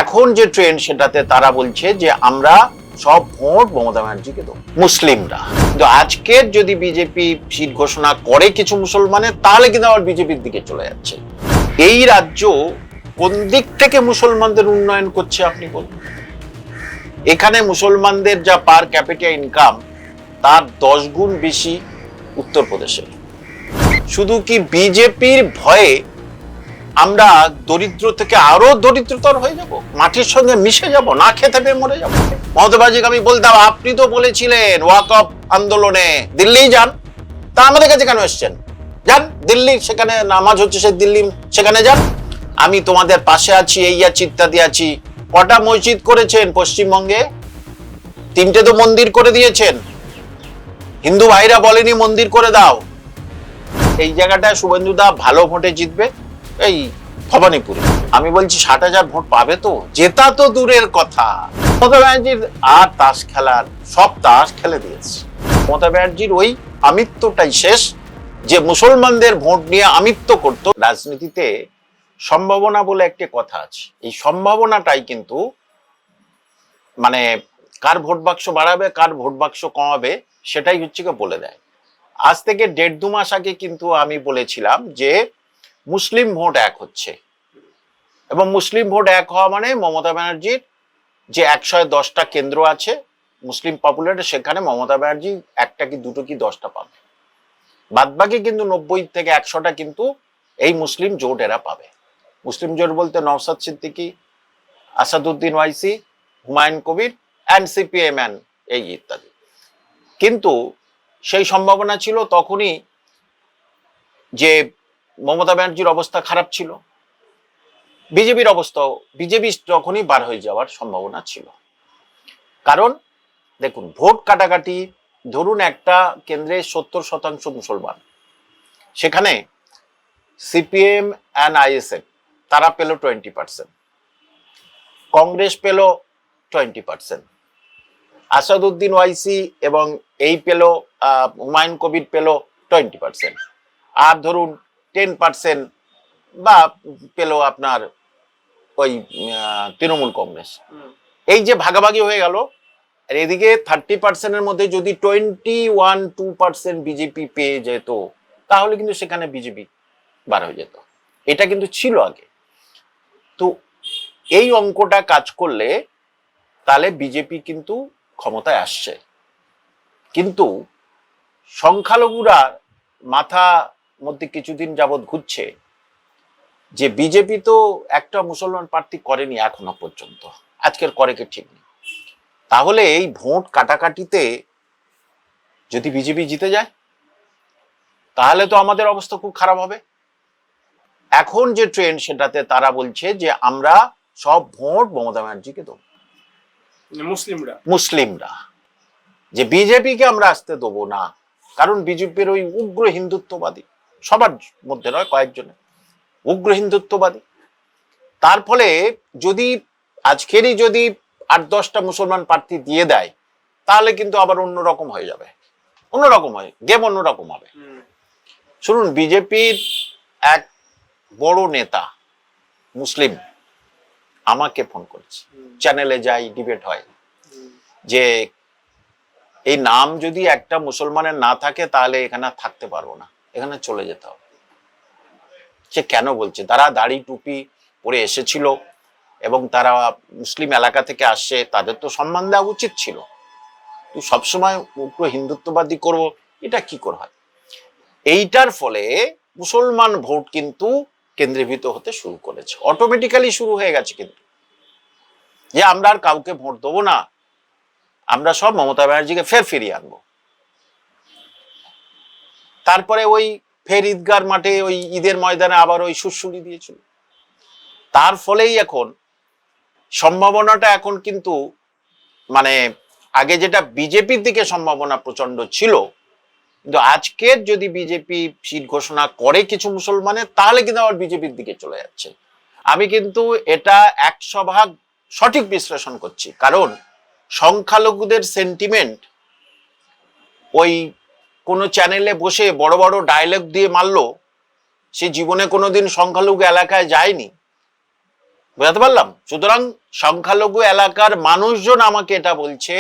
এখন যে ট্রেন্ড সেটাতে তারা বলছে যে আমরা সব ভোট মমতা ব্যানার্জিকে দেবো, মুসলিমরা। কিন্তু আজকের যদি বিজেপি সিট ঘোষণা করে কিছু মুসলমানের, তাহলে কিন্তু আবার বিজেপির দিকে চলে যাচ্ছে। এই রাজ্য কোন দিক থেকে মুসলমানদের উন্নয়ন করছে আপনি বলুন? এখানে মুসলমানদের যা পার ক্যাপিটা ইনকাম তার 10 গুণ বেশি উত্তরপ্রদেশের। শুধু কি বিজেপির ভয়ে আমরা দরিদ্র থেকে আরো দরিদ্রতর হয়ে যাব, মাটির সঙ্গে মিশে যাব, না খেতে পেয়ে মরে যাব? মমতা ব্যানার্জিকে আমি বলতাম, আপনি তো বলেছিলেন ওয়াকফ আন্দোলনে দিল্লি যান, তা আমাদের কাছে কেন এসছেন? যান দিল্লি, সেখানে নামাজ হচ্ছে, সে দিল্লি সেখানে যান, আমি তোমাদের পাশে আছি, এই আছি, ইত্যাদি আছি। কটা মসজিদ করেছেন পশ্চিমবঙ্গে? 3টে তো মন্দির করে দিয়েছেন। হিন্দু ভাইরা বলেনি মন্দির করে দাও। এই জায়গাটায় শুভেন্দুদা ভালো ভোটে জিতবে, এই ভবানীপুরে। আমি বলছি 60,000 ভোট পাবে তো? জেতা তো দূরের কথা। মমতা ব্যানার্জির আর তাস খেলার সব তাস খেলে দিয়েছে। মমতা ব্যানার্জির ওই আমিত্বটাই শেষ, যে মুসলমানদের ভোট নিয়ে আমিত্ব করত। রাজনীতিতে সম্ভাবনা বলে একটা কথা আছে, এই সম্ভাবনাটাই কিন্তু মানে কার ভোট বাক্স বাড়াবে কার ভোট বাক্স কমাবে সেটাই হচ্ছে বলে দেয়। আজ থেকে 1.5-2 মাস আগে কিন্তু আমি বলেছিলাম যে মুসলিম ভোট এক হচ্ছে, এবং মুসলিম ভোট এক হওয়া মানে মমতা ব্যানার্জির যে 110টা কেন্দ্র আছে মুসলিম পপুলেটেড, সেখানে মমতা ব্যানার্জি 1টা কি 2টো কি 10টা পাবে, বাদবাকি কিন্তু 90 থেকে 100টা কিন্তু এই মুসলিম জোট এরা পাবে। মুসলিম জোট বলতে নওশাদ সিদ্দিকী, আসাদুদ্দিন ওয়াইসি, হুমায়ুন কবির অ্যান্ড সিপিএম এই ইত্যাদি। কিন্তু সেই সম্ভাবনা ছিল তখনই যে মমতা ব্যানার্জির অবস্থা খারাপ ছিল, বিজেপির অবস্থাও, বিজেপি তখনই বার হয়ে যাওয়ার সম্ভাবনা ছিল। কারণ দেখুন, ভোট কাটাকাটি, ধরুন একটা কেন্দ্রে 70% মুসলমান, সেখানে সিপিএম অ্যান্ড আইএসএফ তারা পেল 20%, কংগ্রেস পেল 20%, আসাদুদ্দিন ওয়াইসি এবং এই পেল হুমায়ুন কবির পেল 20%, আর ধরুন 10% বা পেল আপনার ওই তৃণমূল কংগ্রেস। এই যে ভাগাভাগি হয়ে গেল, আর এদিকে 30%-এর মধ্যে যদি 21-2% বিজেপি পেয়ে যেত, তাহলে কিন্তু সেখানে বিজেপি বার হয়ে যেত। এটা কিন্তু ছিল আগে। তো এই অঙ্কটা কাজ করলে তাহলে বিজেপি কিন্তু ক্ষমতায় আসছে। কিন্তু সংখ্যালঘুরা মাথা মধ্যে কিছুদিন যাবৎ ঘুরছে যে বিজেপি তো একটা মুসলমান প্রার্থী করেনি এখনো পর্যন্ত, আজকের করে কি ঠিক নেই। তাহলে এই ভোট কাটাকাটিতে যদি বিজেপি জিতে যায়, তাহলে তো আমাদের অবস্থা খুব খারাপ হবে। এখন যে ট্রেন্ড সেটাতে তারা বলছে যে আমরা সব ভোট মমতা ব্যানার্জিকে দেবো, মুসলিমরা, যে বিজেপিকে আমরা আসতে দেবো না। কারণ বিজেপির ওই উগ্র হিন্দুত্ববাদী, সবার মধ্যে নয়, কয়েকজনের উগ্র হিন্দুত্ববাদী। তার ফলে যদি আজকেরই যদি 8-10টা মুসলমান প্রার্থী দিয়ে দেয়, তাহলে কিন্তু আবার অন্যরকম হয়ে যাবে, অন্যরকম হয়, গেম অন্যরকম হবে। শুনুন, বিজেপির এক বড় নেতা মুসলিম আমাকে ফোন করেছে, চ্যানেলে যাই, ডিবেট হয়, যে এই নাম যদি একটা মুসলমানের না থাকে তাহলে এখানে থাকতে পারবো না, এখানে চলে যেতে হবে। সে কেন বলছে? তারা দাড়ি টুপি পরে এসেছিল এবং তারা মুসলিম এলাকা থেকে আসছে, তাদের তো সম্মান দেওয়া উচিত ছিল। তুই সবসময় উগ্র হিন্দুত্ববাদী করবো, এটা কি করে হয়? এইটার ফলে মুসলমান ভোট কিন্তু কেন্দ্রীভূত হতে শুরু করেছে, অটোমেটিক্যালি শুরু হয়ে গেছে। কিন্তু যে আমরা আর কাউকে ভোট দেবো না, আমরা সব মমতা ব্যানার্জিকে ফের ফিরিয়ে আনবো। তারপরে ওই ফের ঈদগার মাঠে ওই ঈদের ময়দানে আবার ওই সুরসুরি দিয়েছিল। তার ফলেই এখন সম্ভাবনাটা এখন কিন্তু মানে আগে যেটা বিজেপির দিকে সম্ভাবনা প্রচন্ড ছিল, কিন্তু আজকের যদি বিজেপি সিট ঘোষণা করে কিছু মুসলমানের, তাহলে কিন্তু আবার বিজেপির দিকে চলে যাচ্ছে। আমি কিন্তু এটা 100% সঠিক বিশ্লেষণ করছি, কারণ সংখ্যালঘুদের সেন্টিমেন্ট ওই কোনো চ্যানেলে বসে বড় বড় ডায়লগ দিয়ে মারলো, সে জীবনে কোনোদিন সংখ্যালঘু এলাকায় যায়নি, বুঝতে পারলাম। সুতরাং সংখ্যালঘু এলাকার মানুষজন আমাকে এটা বলছে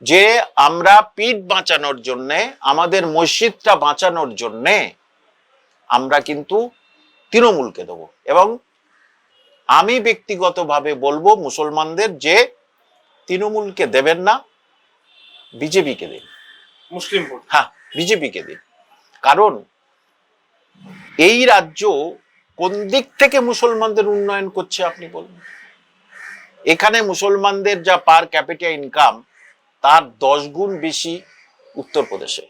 যে আমরা পিঠ বাঁচানোর জন্যে, আমাদের মসজিদটা বাঁচানোর জন্যে আমরা কিন্তু তৃণমূলকে দেবো। এবং আমি ব্যক্তিগতভাবে বলবো মুসলমানদের যে তৃণমূলকে দেবেন না, বিজেপিকে দিন, মুসলিম ভোট। হ্যাঁ, বিজেপিকে দিন। কারণ এই রাজ্য কোন দিক থেকে মুসলমানদের উন্নয়ন করছে আপনি বলুন। এখানে মুসলমানদের যা পার ক্যাপিটা ইনকাম তার 10 গুণ বেশি উত্তরপ্রদেশে,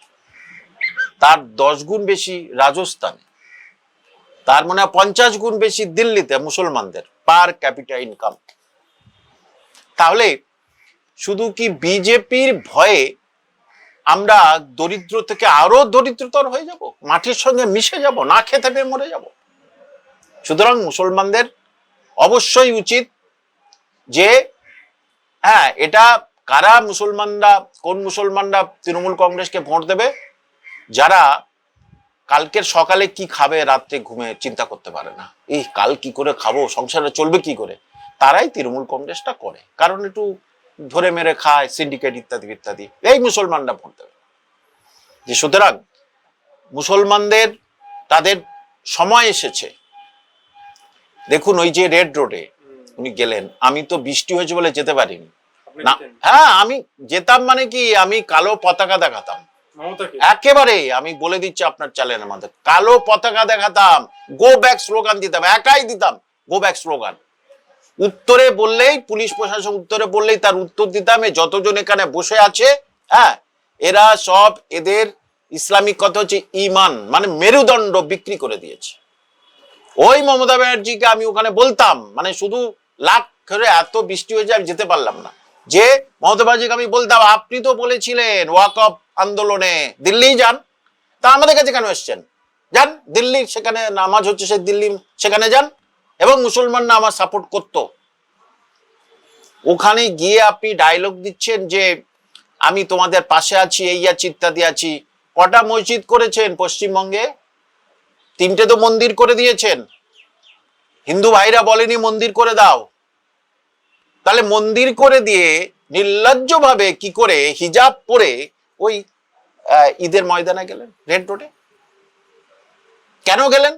তার 10 গুণ বেশি রাজস্থানে, তার মানে 50 গুণ বেশি দিল্লিতে মুসলমানদের পার ক্যাপিটা ইনকাম। তাহলে শুধু কি বিজেপির ভয়ে আমরা দরিদ্র থেকে আরো দরিদ্রতর হয়ে যাব, মাটির সঙ্গে মিশে যাব, না খেতে পেয়ে মরে যাব? সুতরাং মুসলমানদের অবশ্যই উচিত যে হ্যাঁ, এটা কারা মুসলমানরা, কোন মুসলমানরা তৃণমূল কংগ্রেসকে ভোট দেবে? যারা কালকের সকালে কি খাবে রাত্রে ঘুমে চিন্তা করতে পারে না, এই কাল কি করে খাবো, সংসারে চলবে কি করে, তারাই তৃণমূল কংগ্রেসটা করে। কারণ একটু ধরে মেরে খায়, সিন্ডিকেট ইত্যাদি ইত্যাদি, এই মুসলমানরা ভোট দেবে। যে সুতরাং মুসলমানদের তাদের সময় এসেছে। দেখুন ওই যে রেড রোডে উনি গেলেন, আমি তো বৃষ্টি হয়েছে বলে যেতে পারিনি না। হ্যাঁ, আমি যেতাম মানে কি, আমি কালো পতাকা দেখাতাম একেবারে, আমি বলে দিচ্ছি আপনার চ্যানেলের মধ্যে, কালো পতাকা দেখাতাম, গো ব্যাক স্লোগান দিতাম, একাই দিতাম গো ব্যাক স্লোগান। উত্তরে বললেই, পুলিশ প্রশাসন উত্তরে বললেই তার উত্তর দিতাম। যতজন এখানে বসে আছে, হ্যাঁ, এরা সব এদের ইসলামিক কথা হচ্ছে ইমান, মানে মেরুদণ্ড বিক্রি করে দিয়েছে। ওই মমতা ব্যানার্জিকে আমি ওখানে বলতাম, মানে শুধু লাখ করে এত বৃষ্টি হয়েছে আমি যেতে পারলাম না, যে মমতা ব্যানার্জিকে আমি বলতাম আপনি তো বলেছিলেন ওয়াকফ আন্দোলনে দিল্লি যান, তা আমাদের কাছে কেন এসছেন? যান দিল্লি, সেখানে নামাজ হচ্ছে, সে দিল্লি সেখানে যান। এবং মুসলমানরা আমার সাপোর্ট করতো। ওখানে গিয়ে আপনি ডায়লগ দিচ্ছেন যে আমি তোমাদের পাশে আছি, এই আছি, ইত্যাদি আছি। কটা মসজিদ করেছেন পশ্চিমবঙ্গে? 3টে তো মন্দির করে দিয়েছেন। হিন্দু ভাইরা বলেনি মন্দির করে দাও। তাহলে মন্দির করে দিয়ে নির্লজ্জভাবে কি করে হিজাব পরে ওই ঈদের ময়দানে গেলেন, রেড রোডে কেন গেলেন?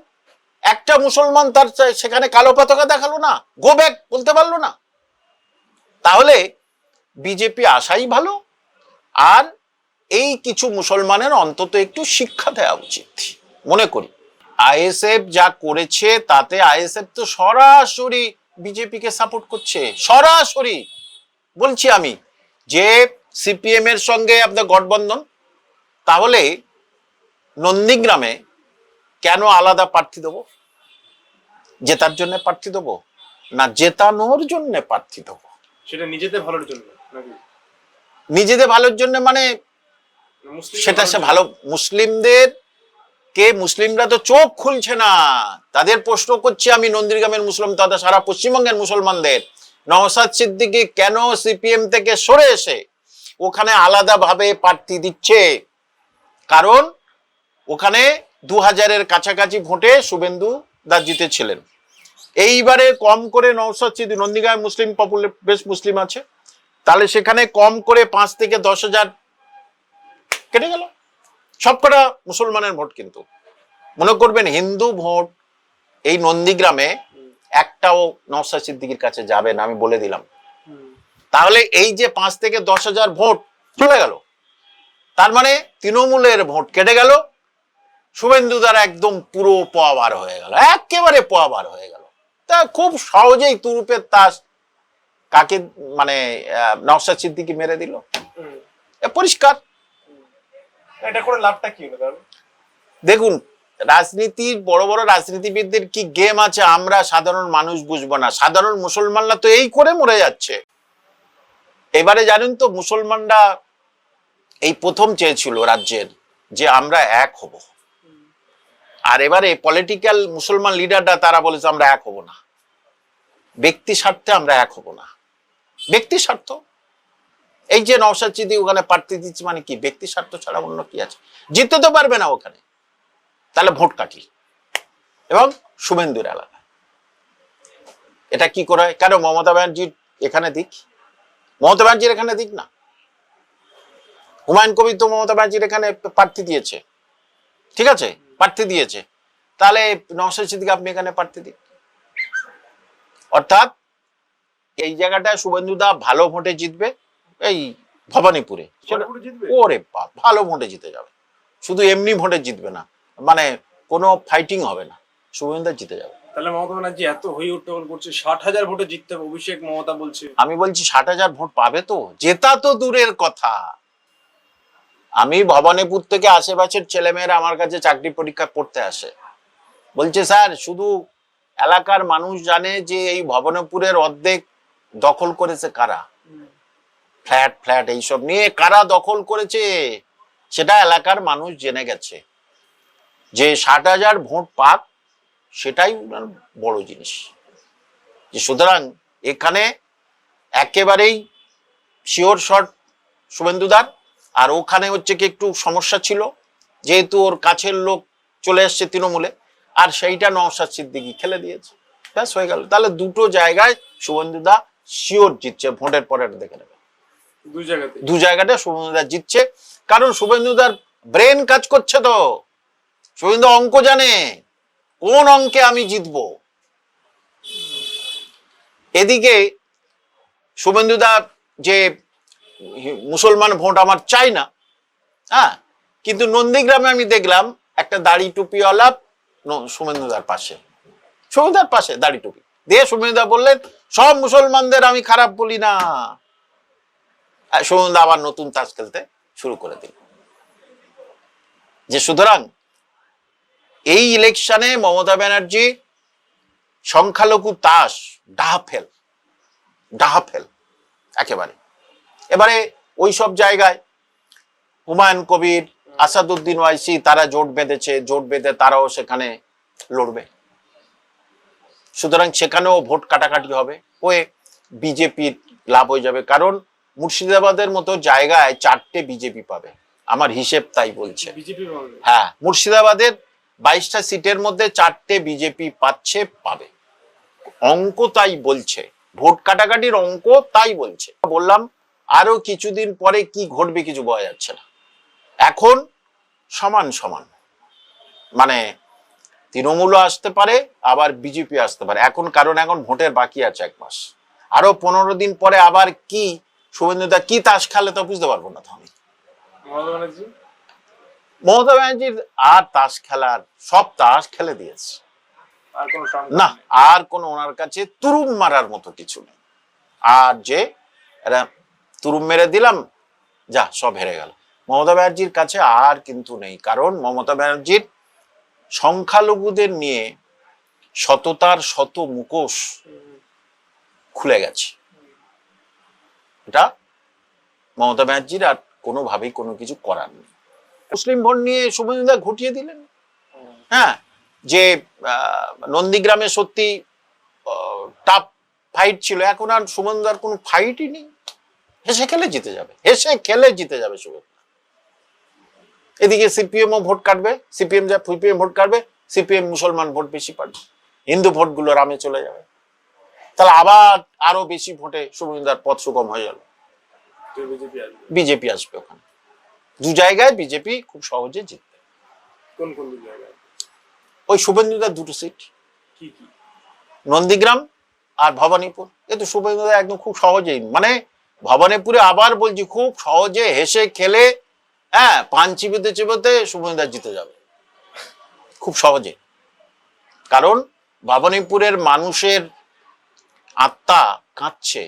একটা মুসলমান তার সেখানে কালো পতাকা দেখালো না, গো ব্যাক বলতে পারলো না। তাহলে বিজেপি আসাই ভালো। আর এই কিছু মুসলমানের অন্তত একটু শিক্ষা দেওয়া উচিত মনে করি। আইএসএফ যা করেছে তাতে আইএসএফ তো সরাসরি বিজেপিকে সাপোর্ট করছে, সরাসরি বলছি আমি, যে সিপিএম এর সঙ্গে আপনার গঠবন্ধন। তাহলে নন্দীগ্রামে কেন আলাদা প্রার্থী দেবো? জেতার জন্য প্রার্থী দেবো না জেতানোর জন্য প্রার্থী দেবো? সেটা নিজেদের ভালোর জন্য, নিজেদের ভালোর জন্য মানে সেটা সে ভালো। মুসলিমদের কে, মুসলিমরা তো চোখ খুলছে না। তাদের প্রশ্ন করছি আমি, নন্দীগ্রামের মুসলিম তথা সারা পশ্চিমবঙ্গের মুসলমানদের, নওশাদ সিদ্দিকী কেন সিপিএম থেকে সরে এসে ওখানে আলাদাভাবে প্রার্থী দিচ্ছে? কারণ ওখানে 2000-এর কাছাকাছি ভোটে শুভেন্দু দা জিতেছিলেন। এইবারে কম করে নওশাদ সিদ্দিকী, নন্দীগ্রামে মুসলিম বেশ মুসলিম আছে, তাহলে সেখানে কম করে 5 থেকে 10,000 কেটে গেল। সবকটা মুসলমানের ভোট। কিন্তু মনে করবেন হিন্দু ভোট এই নন্দীগ্রামে একটাও নওশাদ সিদ্দিকীর কাছে যাবে না, আমি বলে দিলাম। তাহলে এই যে 5 থেকে 10,000 ভোট চলে গেল, তার মানে তৃণমূলের ভোট কেটে গেল, শুভেন্দু দ্বারা একদম পুরো পোয়াবার হয়ে গেল, একেবারে পোয়াবার হয়ে গেল। তা খুব সহজেই তুরুপের তাস কাকে, মানে নওশাদ সিদ্দিকী মেরে দিল, পরিষ্কার। এটা করে লাভটা কি হলো? দেখুন রাজনীতির বড় বড় রাজনীতিবিদদের কি গেম আছে আমরা সাধারণ মানুষ বুঝবো না। সাধারণ মুসলমানরা তো এই করে মরে যাচ্ছে। এবারে জানেন তো মুসলমানরা এই প্রথম চেয়েছিল রাজ্যের যে আমরা এক হব, আর এবারে পলিটিক্যাল মুসলমান লিডাররা তারা বলেছে আমরা এক হব না, ব্যক্তি স্বার্থে আমরা এক হব না। ব্যক্তি স্বার্থ, এই যে নওশাদ সিদ্দিকী ওখানে প্রার্থী দিচ্ছে মানে কি ব্যক্তি স্বার্থ ছাড়া অন্য কি আছে? জিততে তো পারবে না ওখানে, তাহলে ভোট কাটি এবং শুভেন্দুর এলাকা। এটা কি করে হয়? কেন মমতা ব্যানার্জির এখানে দিক, মমতা ব্যানার্জির এখানে দিক না। হুমায়ুন কবির তো মমতা ব্যানার্জির এখানে প্রার্থী দিয়েছে, ঠিক আছে, প্রার্থী দিয়েছে, তাহলে নওশাদ সিদ্দিকী আপনি এখানে প্রার্থী দিন। অর্থাৎ এই জায়গাটায় শুভেন্দুদা ভালো ভোটে জিতবে, এই ভবানীপুরে। ভবানীপুরে জিতবে? ওরে বাপ, ভালো ভোটে জিতে যাবে, শুধু এমনি ভোটে জিতবে না, মানে কোনো ফাইটিং হবে না, শুভেন্দুদা জিতে যাবে। তাহলে মমতা ব্যানার্জি এত হই উঠ্টগোল করছে, 60,000 ভোটে জিততে হবে, অভিষেক মমতা বলছে। আমি বলছি 60,000 ভোট পাবে তো, জেতা তো দূরের কথা। আমি ভবানীপুর থেকে আশেপাশের ছেলেমেয়েরা আমার কাছে চাকরি পরীক্ষা করতে আসে, বলছে স্যার শুধু এলাকার মানুষ জানে যে এই ভবানীপুরের অর্ধেক দখল করেছে কারা, ফ্ল্যাট ফ্ল্যাট এইসব নিয়ে কারা দখল করেছে সেটা এলাকার মানুষ জেনে গেছে। যে 60,000 ভোট পাক সেটাই বড় জিনিস। যে সুতরাং এখানে একেবারেই শিওর শট শুভেন্দুদার। আর ওখানে হচ্ছে কি একটু সমস্যা ছিল, যেহেতু ওর কাছের লোক চলে এসছে তৃণমূলে, আর সেইটা নওশাদ সিদ্দিকী খেলে দিয়েছে, ব্যাস হয়ে গেল। তাহলে দুটো জায়গায় শুভেন্দুদা শিওর জিতছে, ভোটের পরে দেখে নেবে, দু জায়গাটা শুভেন্দুদা জিতছে। কারণ শুভেন্দুদার ব্রেন কাজ করছে তো, শুভেন্দু অঙ্ক জানে, কোন অঙ্কে আমি জিতবো। এদিকে শুভেন্দুদা যে মুসলমান ভোট আমার চাই না, হ্যাঁ, কিন্তু নন্দীগ্রামে আমি দেখলাম একটা দাড়ি টুপিওয়ালা শুভেন্দুদার পাশে, শুভেন্দুদার পাশে দাড়ি টুপি দিয়ে শুভেন্দুদা বললেন সব মুসলমানদের আমি খারাপ বলি না। শুভেন্দুদা আবার নতুন তাস খেলতে শুরু করে দিল। যে সুতরাং এই ইলেকশনে মমতা ব্যানার্জি সংখ্যালঘু তাস ডাহা ফেল একেবারে। এবারে ওই সব জায়গায় হুমায়ুন কবির, আসাদুদ্দিন ওয়াইসি তারা জোট বেঁধেছে, জোট বেঁধে তারাও সেখানে লড়বে। সুতরাং সেখানেও ভোট কাটাকাটি হবে, ওই বিজেপির লাভ হয়ে যাবে। কারণ মুর্শিদাবাদের মতো জায়গায় 4টে বিজেপি পাবে, আমার হিসেব তাই বলছে। হ্যাঁ, মুর্শিদাবাদের 22টা সিটের মধ্যে 4টে বিজেপি পাবে, অঙ্ক তাই বলছে, ভোট কাটাকাটির অঙ্ক তাই বলছে। বললাম আরো কিছুদিন পরে কি ঘটবে কিছু বোঝা যাচ্ছে না। এখন সমান সমান, মানে তৃণমূলও আসতে পারে আবার বিজেপি আসতে পারে এখন, কারণ এখন ভোটের বাকি আছে 1 মাস, আরো 15 দিন পরে আবার কি শুভেন্দুদা কি তাস খেলে তো বুঝতে পারবো না। তো আমি মমতা ব্যানার্জির আর তাস খেলার, সব তাস খেলে দিয়েছে, না আর কোন ওনার কাছে তুরুম মারার মতো কিছু নেই। আর যে এরা তুরুম মেরে দিলাম যা সব হেরে গেল, মমতা ব্যানার্জির কাছে আর কিন্তু নেই। কারণ মমতা ব্যানার্জির সংখ্যালঘুদের নিয়ে সততার শত মুখোশ খুলে গেছে, এটা মমতা ব্যানার্জির আর কোনোভাবেই কোনো কিছু করার নেই। মুসলিম ভোট নিয়ে শুভেন্দুদা ঘটিয়ে দিলেন। হ্যাঁ, যে নন্দীগ্রামে সত্যি টাফ ফাইট ছিল, এখন আর শুভেন্দুদার কোনো ফাইটই নেই, হেসে খেলে জিতে যাবে শুভেন্দু। এদিকে সিপিএমও ভোট কাটবে, সিপিএম ভোট কাটবে, সিপিএম মুসলমান ভোট বেশি পাবে, হিন্দু ভোটগুলো রামে চলে যাবে, তাহলে আবার আরো বেশি ভোটে শুভেন্দুদার পথ সুগম হয়ে গেল, বিজেপি আসবে ওখানে। দু জায়গায় বিজেপি খুব সহজে জিতবে। কোন কোন জায়গায়? ওই শুভেন্দুদার 2টো সিট, নন্দীগ্রাম আর ভবানীপুর। এ তো শুভেন্দুদা একদম খুব সহজেই, মানে ভবানীপুরে আবার বলছি খুব সহজে হেসে খেলে, হ্যাঁ, পান চিবোতে চিবোতে শুভেন্দুদা জিতে যাবে খুব সহজে। কারণ ভবানীপুরের মানুষের আত্মা কাঁদছে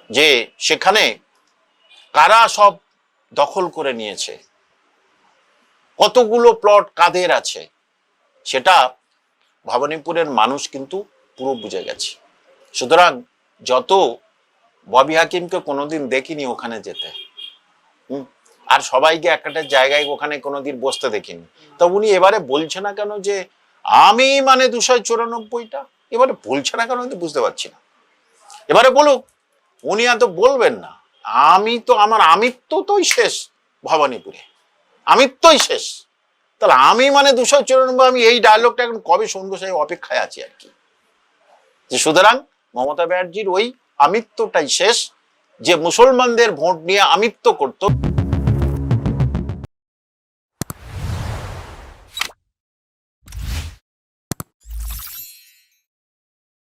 যে সেখানে কারা সব দখল করে নিয়েছে, কতগুলো প্লট কাদের আছে, সেটা ভবানীপুরের মানুষ কিন্তু পুরো বুঝে গেছে। সুতরাং যত ববি হাকিমকে কোনোদিন দেখিনি ওখানে যেতে, আর সবাইকে একটা জায়গায় ওখানে কোনোদিন বসতে দেখিনি, তা উনি এবারে বলছে না কেন যে আমি মানে 294টা, এবারে বলছে না কেন বুঝতে পারছি না। এবারে বলুক, উনি এত বলবেন না, আমার আমিত্বই শেষ ভবানীপুরে, আমিত্বই শেষ, তাহলে আমি মানে 294, আমি এই ডায়লগটা এখন কবে শুনবো সেই অপেক্ষায় আছি আর কি। যে সুতরাং মমতা ব্যানার্জির ওই আমিত্বটাই শেষ, যে মুসলমানদের ভোট নিয়ে আমিত্ব করত।